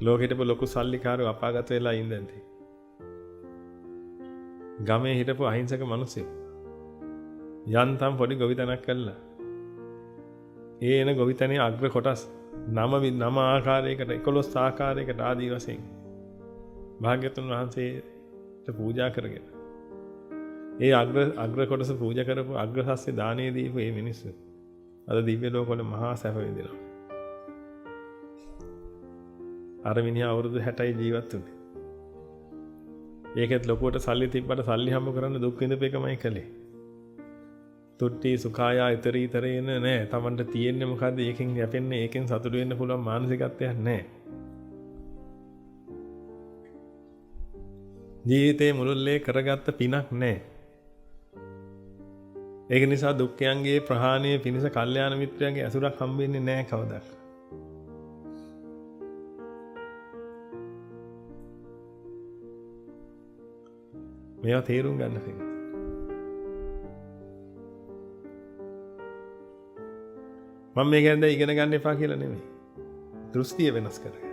ලෝකෙට ලොකු සල්ලිකාරයෝ අපාගත වෙලා ඉඳන්ති. ගමේ හිටපු අහිංසක මිනිස්සු යන්තම් පොඩි ගොවිතැනක් කළා. ඒ එන ගොවිතැනේ අග්‍ර කොටස් 9 ආකාරයකට 11 ආකාරයකට ආදී වශයෙන් භාග්‍යතුන් වහන්සේට පූජා කරගෙන ඒ අග්‍ර කොටස පූජා කරපු අග්‍රසස්්‍ය දානයේ දීපු මේ මිනිස්සු අද දිව්‍ය ලෝකවල මහා සැප විඳිනවා. අර මිනිහා අවුරුදු 60යි ජීවත් වුණේ. ඒකෙත් ලොකුවට සල්ලි තිබ්බට සල්ලි හම්බ කරන්න දුක් විඳපු එකමයි කළේ. තුට්ටි සුඛායා ඊතරීතරේන නෑ. Tamanට තියෙන්නේ මොකද්ද? ඒකෙන් යැපෙන්නේ, ඒකෙන් සතුටු වෙන්න පුළුවන් මානසිකත්වයක් නෑ. ජීවිතේ මුළුල්ලේ කරගත්ත පිනක් නෑ. ඒක නිසා දුක්ඛයන්ගේ ප්‍රහාණය පිණිස කල්යාණ මිත්‍රයන්ගේ ඇසුරක් හම්බෙන්නේ නෑ කවදාවත්. මේවා තේරුම් ගන්න තියෙනවා. මම මේ ගැන ඉගෙන ගන්න එපා කියලා නෙමෙයි. දෘෂ්ටිය වෙනස් කරගන්න.